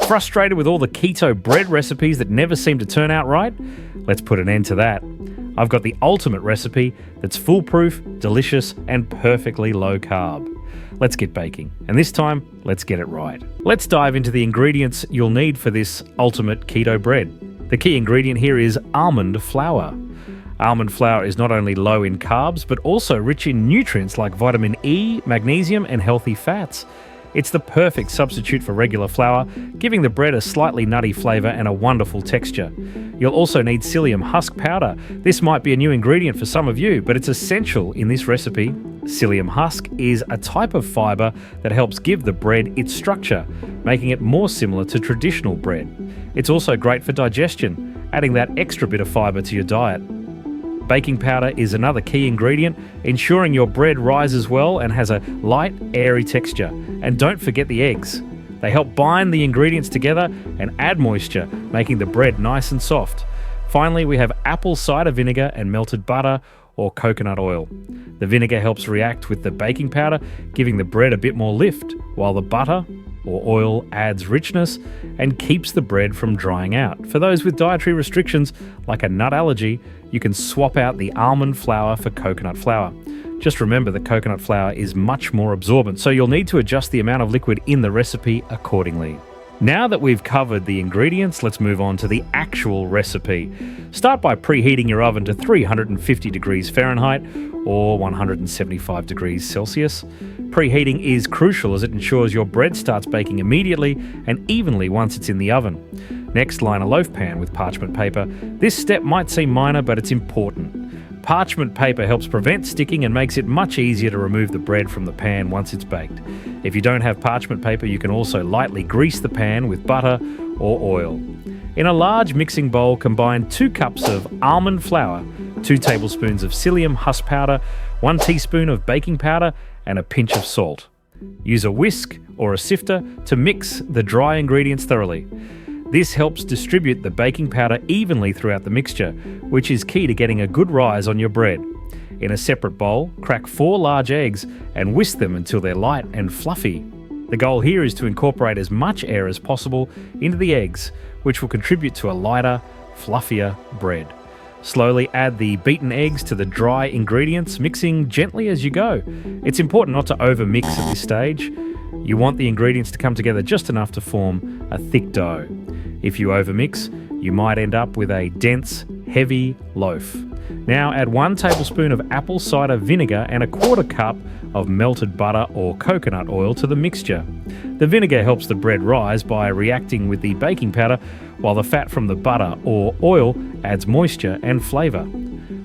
Frustrated with all the keto bread recipes that never seem to turn out right? Let's put an end to that. I've got the ultimate recipe that's foolproof, delicious, and perfectly low carb. Let's get baking, and this time, let's get it right. Let's dive into the ingredients you'll need for this ultimate keto bread. The key ingredient here is almond flour. Almond flour is not only low in carbs, but also rich in nutrients like vitamin E, magnesium, and healthy fats. It's the perfect substitute for regular flour, giving the bread a slightly nutty flavour and a wonderful texture. You'll also need psyllium husk powder. This might be a new ingredient for some of you, but it's essential in this recipe. Psyllium husk is a type of fibre that helps give the bread its structure, making it more similar to traditional bread. It's also great for digestion, adding that extra bit of fibre to your diet. Baking powder is another key ingredient, ensuring your bread rises well and has a light, airy texture. And don't forget the eggs. They help bind the ingredients together and add moisture, making the bread nice and soft. Finally, we have apple cider vinegar and melted butter or coconut oil. The vinegar helps react with the baking powder, giving the bread a bit more lift, while the butter or oil adds richness and keeps the bread from drying out. For those with dietary restrictions, like a nut allergy, you can swap out the almond flour for coconut flour. Just remember that coconut flour is much more absorbent, so you'll need to adjust the amount of liquid in the recipe accordingly. Now that we've covered the ingredients, let's move on to the actual recipe. Start by preheating your oven to 350 degrees Fahrenheit or 175 degrees Celsius. Preheating is crucial as it ensures your bread starts baking immediately and evenly once it's in the oven. Next, line a loaf pan with parchment paper. This step might seem minor, but it's important. Parchment paper helps prevent sticking and makes it much easier to remove the bread from the pan once it's baked. If you don't have parchment paper, you can also lightly grease the pan with butter or oil. In a large mixing bowl, combine 2 cups of almond flour, 2 tablespoons of psyllium husk powder, 1 teaspoon of baking powder, and a pinch of salt. Use a whisk or a sifter to mix the dry ingredients thoroughly. This helps distribute the baking powder evenly throughout the mixture, which is key to getting a good rise on your bread. In a separate bowl, crack 4 large eggs and whisk them until they're light and fluffy. The goal here is to incorporate as much air as possible into the eggs, which will contribute to a lighter, fluffier bread. Slowly add the beaten eggs to the dry ingredients, mixing gently as you go. It's important not to overmix at this stage. You want the ingredients to come together just enough to form a thick dough. If you overmix, you might end up with a dense, heavy loaf. Now add 1 tablespoon of apple cider vinegar and a 1/4 cup of melted butter or coconut oil to the mixture. The vinegar helps the bread rise by reacting with the baking powder, while the fat from the butter or oil adds moisture and flavour.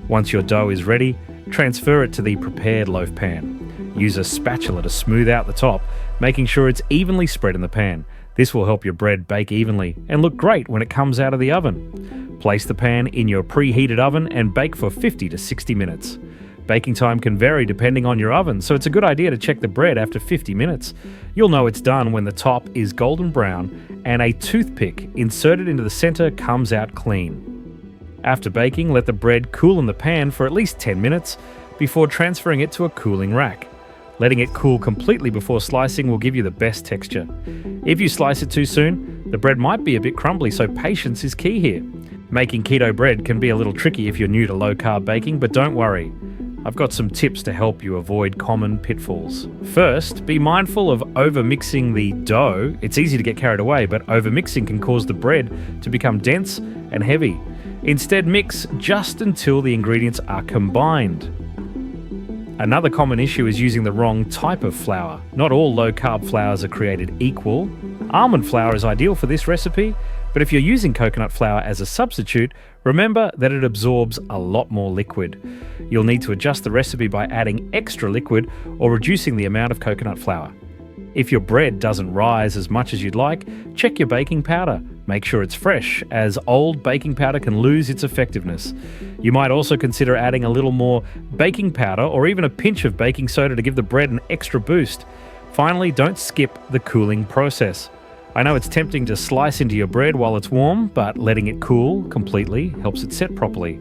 Once your dough is ready, transfer it to the prepared loaf pan. Use a spatula to smooth out the top, making sure it's evenly spread in the pan. This will help your bread bake evenly and look great when it comes out of the oven. Place the pan in your preheated oven and bake for 50 to 60 minutes. Baking time can vary depending on your oven, so it's a good idea to check the bread after 50 minutes. You'll know it's done when the top is golden brown and a toothpick inserted into the center comes out clean. After baking, let the bread cool in the pan for at least 10 minutes before transferring it to a cooling rack. Letting it cool completely before slicing will give you the best texture. If you slice it too soon, the bread might be a bit crumbly, so patience is key here. Making keto bread can be a little tricky if you're new to low-carb baking, but don't worry. I've got some tips to help you avoid common pitfalls. First, be mindful of overmixing the dough. It's easy to get carried away, but overmixing can cause the bread to become dense and heavy. Instead, mix just until the ingredients are combined. Another common issue is using the wrong type of flour. Not all low-carb flours are created equal. Almond flour is ideal for this recipe, but if you're using coconut flour as a substitute, remember that it absorbs a lot more liquid. You'll need to adjust the recipe by adding extra liquid or reducing the amount of coconut flour. If your bread doesn't rise as much as you'd like, check your baking powder. Make sure it's fresh, as old baking powder can lose its effectiveness. You might also consider adding a little more baking powder or even a pinch of baking soda to give the bread an extra boost. Finally, don't skip the cooling process. I know it's tempting to slice into your bread while it's warm, but letting it cool completely helps it set properly.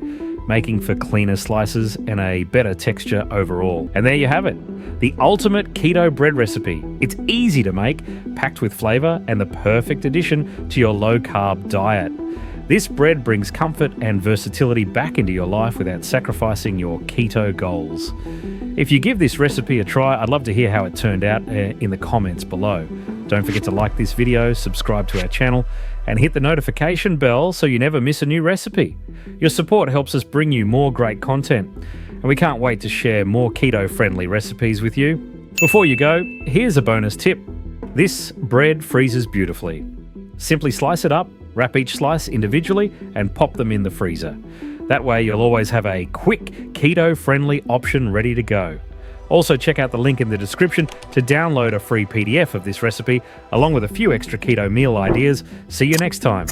making for cleaner slices and a better texture overall. And there you have it, the ultimate keto bread recipe. It's easy to make, packed with flavor, and the perfect addition to your low-carb diet. This bread brings comfort and versatility back into your life without sacrificing your keto goals. If you give this recipe a try, I'd love to hear how it turned out in the comments below. Don't forget to like this video, subscribe to our channel, and hit the notification bell so you never miss a new recipe. Your support helps us bring you more great content, and we can't wait to share more keto-friendly recipes with you. Before you go, here's a bonus tip. This bread freezes beautifully. Simply slice it up, wrap each slice individually, and pop them in the freezer. That way you'll always have a quick, keto-friendly option ready to go. Also, check out the link in the description to download a free PDF of this recipe, along with a few extra keto meal ideas. See you next time.